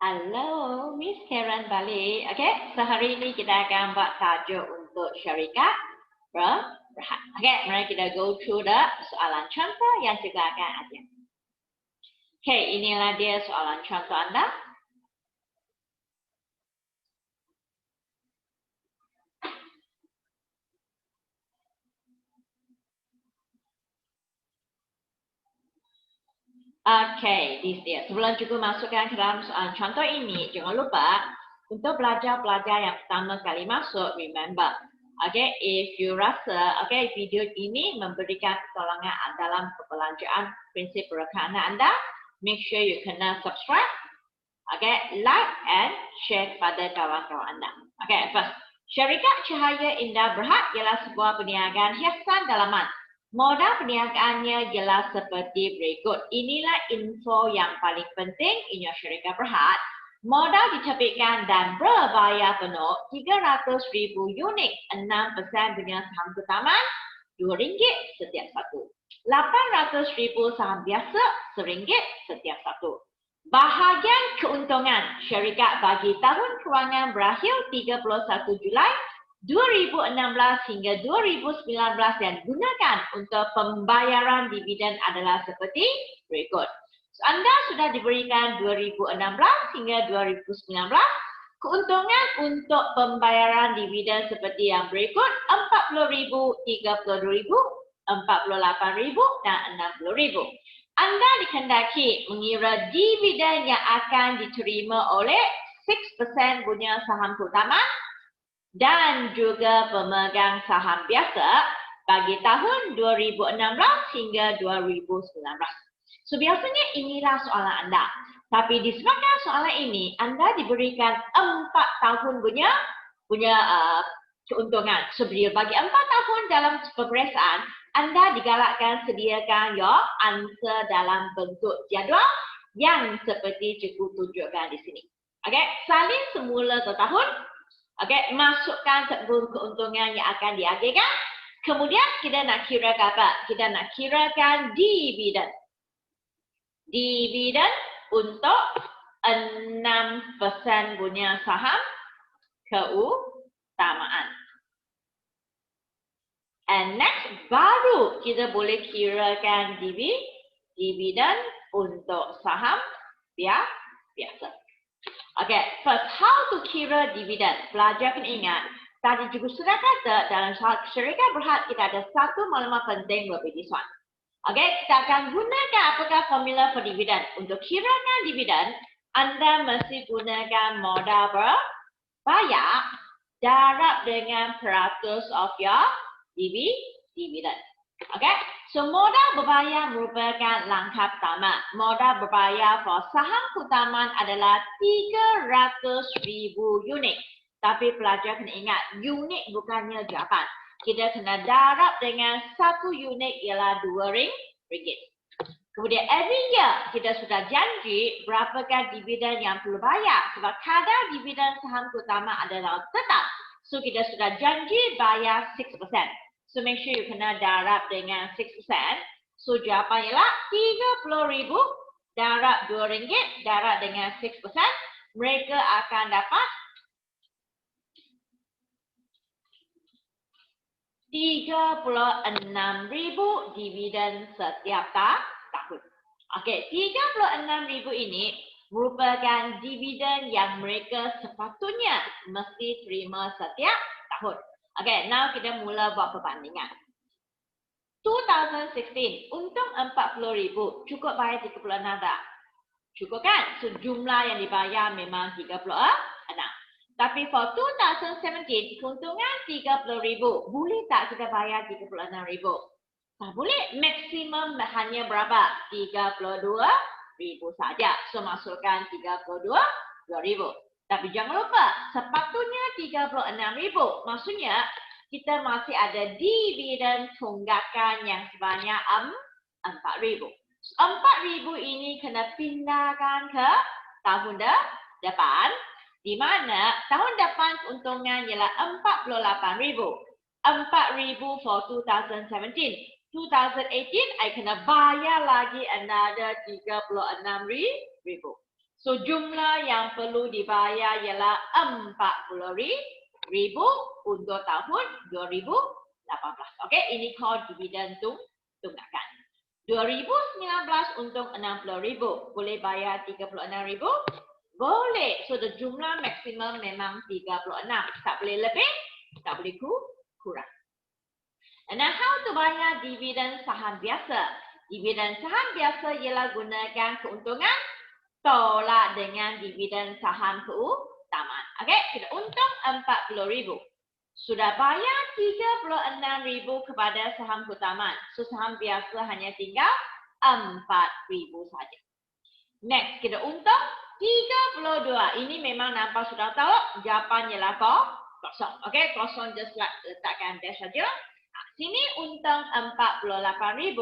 Halo, Miss Karen balik. Okey, so hari ini kita akan buat tajuk untuk syarikat berhad. Okey, mari kita go through the soalan contoh yang juga akan ada. Okey, inilah dia soalan contoh anda. Okey, this dia. Sebelum juga masukkan ke dalam soalan contoh ini, jangan lupa untuk pelajar-pelajar yang pertama kali masuk, remember. Okay, if you rasa video ini memberikan pertolongan dalam perbelanjaan prinsip berakanan anda, make sure you kena subscribe, like and share kepada kawan-kawan anda. First, syarikat Cahaya Indah Berhad ialah sebuah perniagaan hiasan dalaman. Modal perniagaannya ialah seperti berikut. Inilah info yang paling penting ianya syarikat Berhad. Modal diterbitkan dan berbayar penuh 300,000 unit, 6% bunga saham keutamaan, RM2 setiap satu. 800,000 saham biasa, RM1 setiap satu. Bahagian keuntungan syarikat bagi tahun kewangan berakhir 31 Julai 2016 hingga 2019 yang digunakan untuk pembayaran dividen adalah seperti berikut. So, anda sudah diberikan 2016 hingga 2019. Keuntungan untuk pembayaran dividen seperti yang berikut, 40,000, 32,000, 48,000 dan 60,000. Anda dikendaki mengira dividen yang akan diterima oleh 6% bunga saham keutamaan dan juga pemegang saham biasa bagi tahun 2016 hingga 2019. So biasanya inilah soalan anda. Tapi disebabkan soalan ini, anda diberikan 4 tahun punya keuntungan. So bagi 4 tahun dalam peperiksaan, anda digalakkan sediakan your answer dalam bentuk jadual yang seperti cikgu tunjukkan di sini. Salin semula ke tahun. Masukkan tebung keuntungan yang akan diagihkan. Kemudian kita nak kirakan apa? Kita nak kirakan dividen. Dividen untuk 6% bunga saham keutamaan. And next, baru kita boleh kirakan dividen untuk saham biasa. First, how to kira dividen? Pelajar kena ingat, tadi juga sudah kata dalam syarikat Berhad kita ada satu maklumat penting lebih this one. Kita akan gunakan apakah formula for dividen. Untuk kirakan dividen, anda mesti gunakan modal berbayar darab dengan peratus of your dividen. So modal berbayar merupakan langkah pertama. Modal berbayar for saham keutamaan adalah 300,000 unit. Tapi pelajar kena ingat, unit bukannya jawapan. Kita kena darab dengan 1 unit ialah RM2. Kemudian every year kita sudah janji berapakah dividen yang perlu bayar. Sebab kadar dividen saham keutamaan adalah tetap. So kita sudah janji bayar 6%. So make sure you kena darab dengan 6%. So jawapan ialah 30,000 darab RM2 darab dengan 6%. Mereka akan dapat 36,000 dividen setiap tahun. 36,000 ini merupakan dividen yang mereka sepatutnya mesti terima setiap tahun. Now kita mula buat perbandingan. 2016, untung 40,000, cukup bayar 36 tak? Cukup kan? So jumlah yang dibayar memang 36. Tapi for 2017, keuntungan 30,000. Boleh tak kita bayar 36,000? Tak boleh. Maksimum hanya berapa? 32,000 saja. So masukkan 32,000. Tapi jangan lupa, sepatutnya 36,000. Maksudnya, kita masih ada dividen tunggakan yang sebanyak 4,000. 4,000 ini kena pindahkan ke tahun depan. Di mana tahun depan keuntungan ialah 48,000. 4,000 for 2017. 2018, I kena bayar lagi another 36,000. So jumlah yang perlu dibayar ialah 40,000 untuk tahun 2018. Okey, ini call dividen tunggakan. 2019 untuk 60,000. Boleh bayar 36,000? Boleh. So the jumlah maksimum memang 36. Tak boleh lebih, tak boleh kurang. And now how to bayar dividen saham biasa? Dividen saham biasa ialah gunakan keuntungan tolak dengan dividen saham keutamaan. Okey, kita untung 40,000. Sudah bayar 36,000 kepada saham keutamaan. So saham biasa hanya tinggal 4,000 saja. Next, kita untung 32. Ini memang nampak sudah tahu jawapan ialah kosong. Okey, kosong just letakkan dash saja. Sini untung 48,000.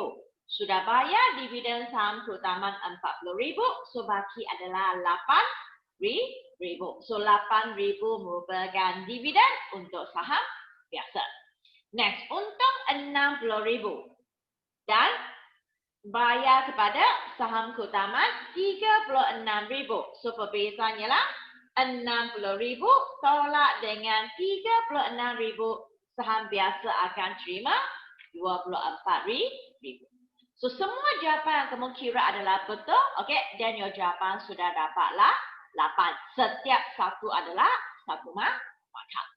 Sudah bayar dividen saham keutamaan 40,000. So baki adalah 8,000. So 8,000 merupakan dividen untuk saham biasa. Next, untung 60,000. Dan bayar kepada saham keutamaan 36,000. So perbezaan ialah 60,000 tolak dengan 36,000. Saham biasa akan terima 24,000. So semua jawapan yang kamu kira adalah betul. Okey, dan your jawapan sudah dapatlah 8. Setiap satu adalah satu markah.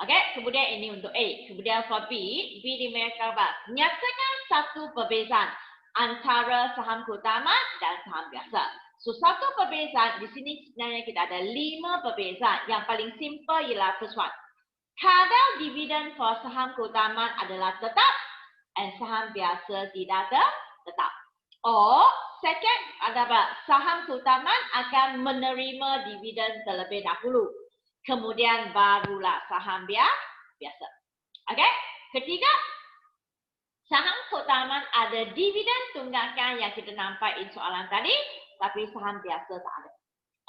Okey, kemudian ini untuk A. Kemudian for B dimerahkan apa? Nyatakan satu perbezaan antara saham keutamaan dan saham biasa. So satu perbezaan di sini sebenarnya kita ada 5 perbezaan. Yang paling simple ialah first one. Kadar dividen for saham keutamaan adalah tetap dan saham biasa tidak tetap. Or second adalah saham keutamaan akan menerima dividen terlebih dahulu. Kemudian barulah saham biasa. Okey. Ketiga, saham keutamaan ada dividen tunggakan yang kita nampak di soalan tadi, tapi saham biasa tak ada.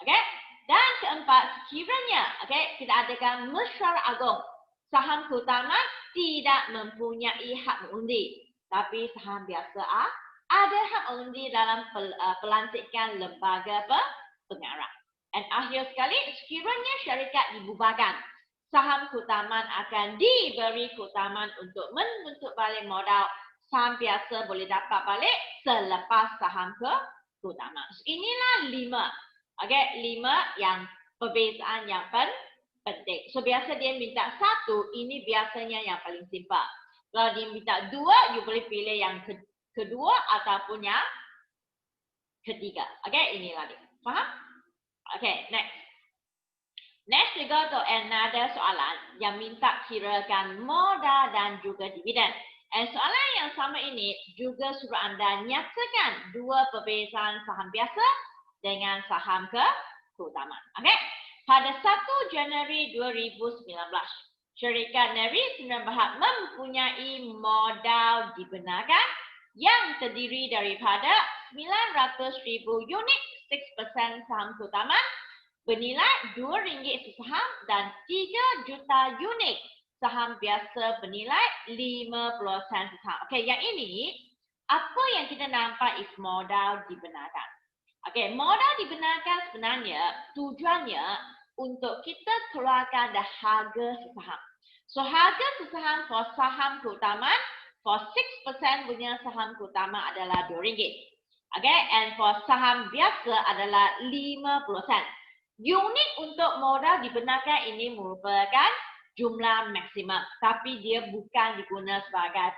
Okey. Dan keempat, sekiranya kita adakan mesyuarat agung, saham keutamaan tidak mempunyai hak mengundi, tapi saham biasa ada hak mengundi dalam pelantikan lembaga pengarah. Dan akhir sekali, sekiranya syarikat dibubarkan, saham keutamaan akan diberi keutamaan untuk menuntut balik modal. Saham biasa boleh dapat balik selepas saham keutamaan. So, inilah 5. Okey, 5 yang perbezaan yang penting. So biasa dia minta 1, ini biasanya yang paling simple. Kalau dia minta 2, you boleh pilih yang kedua ataupun yang ketiga. Okey, inilah dia. Faham? Okey, next. Next we go to another soalan yang minta kirakan modal dan juga dividen. Dan soalan yang sama ini juga suruh anda nyatakan 2 perbezaan saham biasa dengan saham keutamaan. Okey. Pada 1 Januari 2019, syarikat Neri Sembilan Berhad mempunyai modal dibenarkan yang terdiri daripada 900,000 unit 6% saham keutamaan bernilai RM2 sesaham dan 3 juta unit saham biasa bernilai 50 sen sesaham. Okey, yang ini apa yang kita nampak is modal dibenarkan. Okey, modal dibenarkan sebenarnya tujuannya untuk kita keluarkan dah harga sesaham. So harga sesaham for saham keutamaan for 6% punya saham keutamaan adalah RM2. Okay, and for saham biasa adalah 50 sen. Unit untuk modal dibenarkan ini merupakan jumlah maksimum, tapi dia bukan digunakan sebagai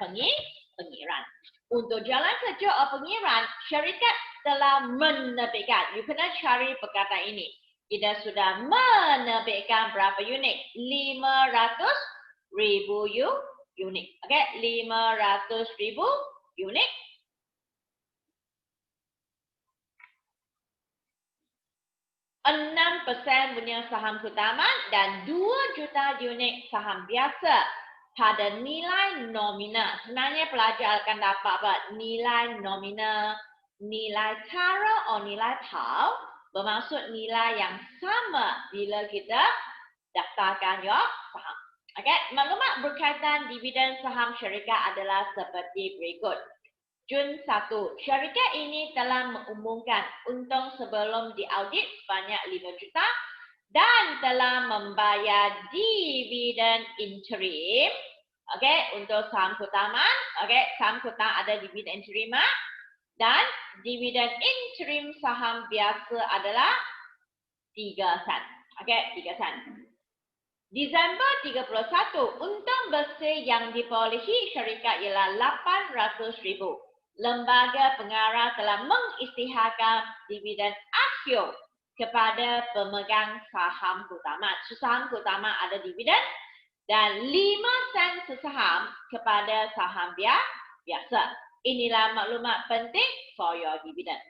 pengiran. Untuk jalan kerja pengiran, syarikat telah menerbitkan. You kena cari perkataan ini. Kita sudah menerbitkan berapa unit? 500,000 unit. Okay, 500,000 unit. %6 punya saham keutamaan dan 2 juta unit saham biasa pada nilai nominal. Sebenarnya pelajar akan dapat apa? Nilai nominal, nilai cara atau nilai tau bermaksud nilai yang sama bila kita daftarkan your saham. Okay, maklumat berkaitan dividen saham syarikat adalah seperti berikut. Jun 1. Syarikat ini telah mengumumkan untung sebelum diaudit sebanyak 5 juta dan telah membayar dividen interim. Okey, untuk saham keutamaan. Okey, saham keutamaan ada dividen interim dan dividen interim saham biasa adalah 3 sen. Okey, 3 sen. Disember 31, untung bersih yang diperolehi syarikat ialah 800,000. Lembaga pengarah telah mengisytiharkan dividen asyik kepada pemegang saham keutamaan. Saham keutamaan ada dividen dan 5 sen sesaham kepada saham biasa. Inilah maklumat penting for your dividend.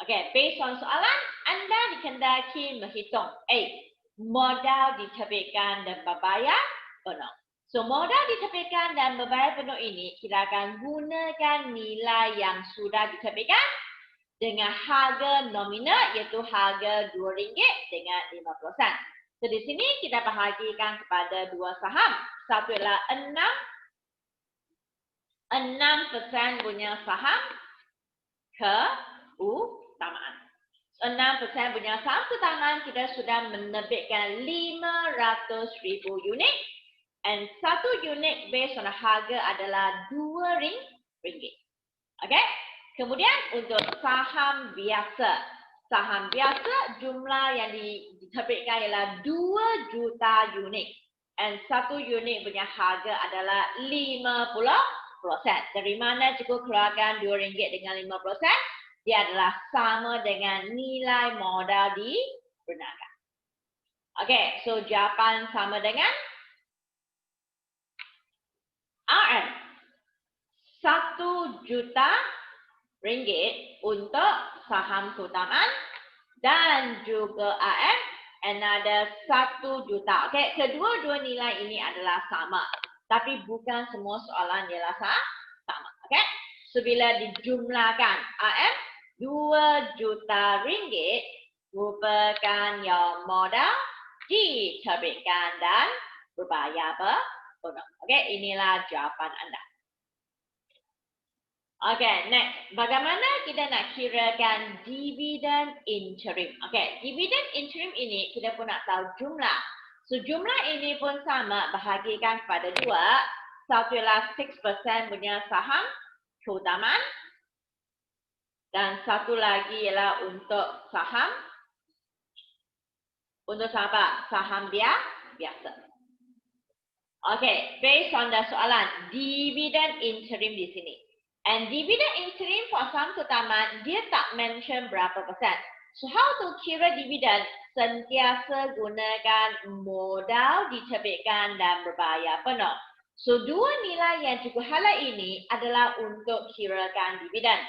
Okay, based on soalan, anda dikendaki menghitung A. Modal diterbitkan dan berbayar penuh. So, modal diterbitkan dan berbayar penuh ini, kita akan gunakan nilai yang sudah diterbitkan dengan harga nominal, iaitu harga RM2 dengan 50 sen. So, di sini kita bahagikan kepada dua saham. Satu ialah 6% punya saham keutamaan. 6% punya saham keutamaan kita sudah menerbitkan 500,000 unit and satu unit based on harga adalah RM2. Okay? Kemudian untuk saham biasa. Saham biasa jumlah yang diterbitkan ialah 2 juta unit and satu unit punya harga adalah 50%. Dari mana cukup keluarkan RM2 dengan 50%? Dia adalah sama dengan nilai modal digunakan. Okey, so jawapan sama dengan RM 1 juta ringgit untuk saham keutamaan dan juga RM another 1 juta. Okey, kedua-dua nilai ini adalah sama. Tapi bukan semua soalan ialah sama. Okey, so bila dijumlahkan RM 2 juta ringgit merupakan yang modal diterbitkan dan berbayar penuh. Okey, inilah jawapan anda. Okey, next. Bagaimana kita nak kirakan dividen interim? Okey, dividen interim ini kita pun nak tahu jumlah. So, jumlah ini pun sama bahagikan kepada dua. Satu ialah 6% punya saham keutamaan. Dan satu lagi ialah untuk saham apa? Saham biasa. Okey, based on the soalan, dividen interim di sini. And dividen interim for saham keutamaan, dia tak mention berapa persen. So, how to kira dividen? Sentiasa gunakan modal diterbitkan dan berbayar penuh. So, dua nilai yang cukup halal ini adalah untuk kirakan dividen.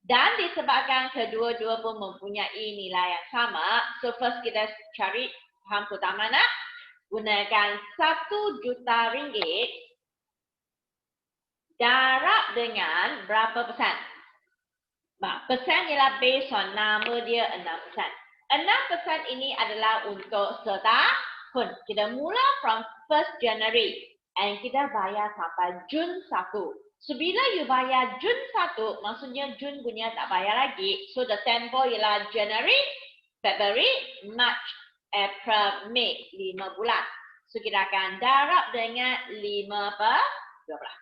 Dan disebabkan kedua-dua pun mempunyai nilai yang sama, so first kita cari saham keutamaan nak gunakan 1 juta ringgit darab dengan berapa persen? Persen ialah based on nama dia 6%. 6% ini adalah untuk setahun. Kita mula from 1st January and kita bayar sampai Jun 1. So, bila you bayar Jun 1, maksudnya Jun punya tak bayar lagi. So, the tempo ialah January, February, March, April, May, 5 bulan. So, kita akan darab dengan 5/12.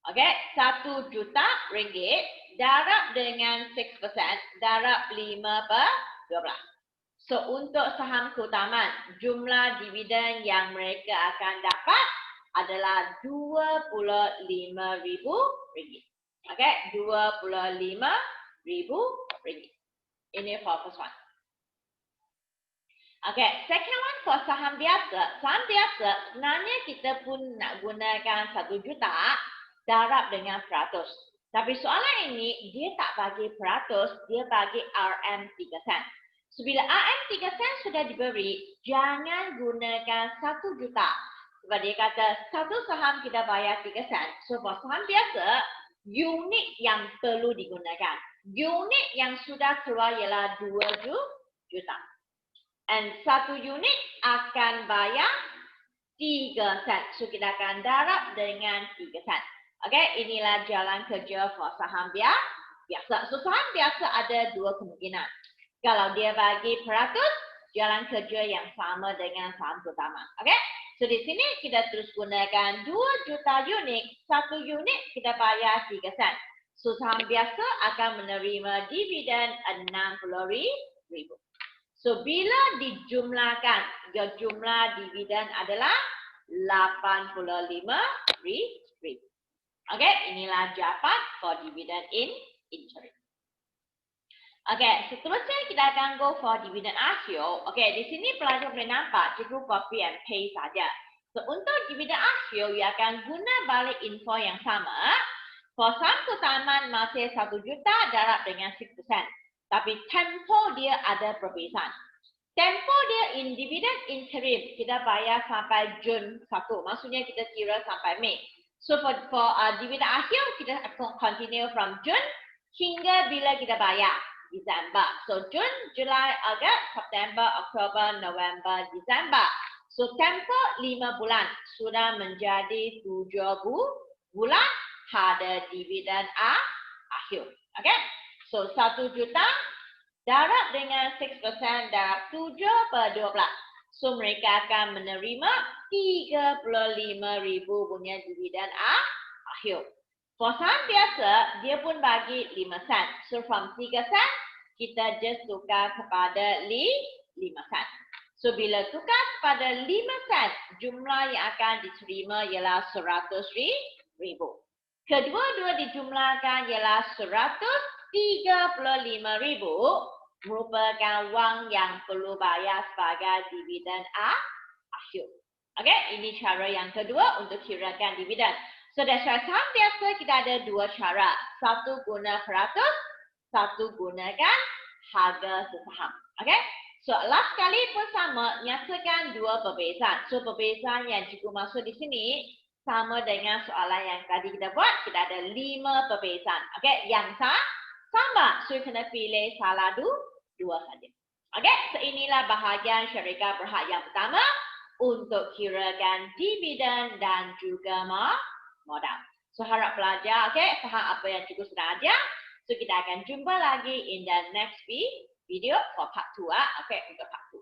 Okey, 1 juta ringgit darab dengan 6%, darab 5/12. So, untuk saham keutamaan, jumlah dividen yang mereka akan dapat adalah RM25,000. Okey, RM25,000. Ini for first one. Okey, second one for saham biasa. Saham biasa sebenarnya kita pun nak gunakan 1 juta darab dengan 100. Tapi soalan ini dia tak bagi peratus, dia bagi RM 3 sen. So, bila RM 3 sen sudah diberi, jangan gunakan 1 juta. Sebab dia kata, satu saham kita bayar 3 sen. So, for saham biasa, unit yang perlu digunakan. Unit yang sudah keluar ialah 2 juta. And satu unit akan bayar 3 sen. So, kita akan darab dengan 3 sen. Okay, inilah jalan kerja for saham biasa. So, saham biasa ada dua kemungkinan. Kalau dia bagi peratus, jalan kerja yang sama dengan saham utama. Okay, so di sini kita terus gunakan 2 juta unit. 1 unit kita bayar 3 sen. So, saham biasa akan menerima dividen 60,000. So, bila dijumlahkan, jumlah dividen adalah 85,000. Okay, inilah jawapan for dividend in interim. Okay, seterusnya kita akan go for dividend rasio. Okay, di sini pelajar boleh nampak cikgu copy and paste saja. So, untuk dividend rasio, ia akan guna balik info yang sama. For saham keutamaan masih 1 juta darab dengan 6%. Tapi tempo dia ada perbezaan. Tempo dia in dividend interim, kita bayar sampai Jun 1. Maksudnya kita kira sampai Mei. So for dividend akhir, kita akan continue from Jun hingga bila kita bayar Desember. So Jun, Julai, Ogos, September, Oktober, November, Desember. So tempo 5 bulan sudah menjadi 7 bulan ada dividen akhir. Okay? So 1 juta darab dengan 6% darab 7/12. So mereka akan menerima 35,000 punya dividen akhir. For saham biasa, dia pun bagi 5 sen. So from 3 sen, kita just tukar kepada 5 sen. So bila tukar kepada 5 sen, jumlah yang akan diterima ialah 100,000. Kedua-dua dijumlahkan ialah 135,000 merupakan wang yang perlu bayar sebagai dividen akhir. Okay, ini cara yang kedua untuk kirakan dividen. So, dasar saham biasa kita ada dua cara. Satu guna peratus, satu gunakan harga sesaham. Okay, so last kali pun sama, nyatakan dua perbezaan. So, perbezaan yang cikgu maksud di sini sama dengan soalan yang tadi kita buat, kita ada 5 perbezaan. Okay, yang sama, so kena pilih salah dua saja. Okay, so inilah bahagian syarikat berhad yang pertama untuk kirakan dividen dan juga modal. So harap pelajar, okay, faham apa yang cikgu sedang ajar. So kita akan jumpa lagi in the next video for part 2. Okay, untuk part 2.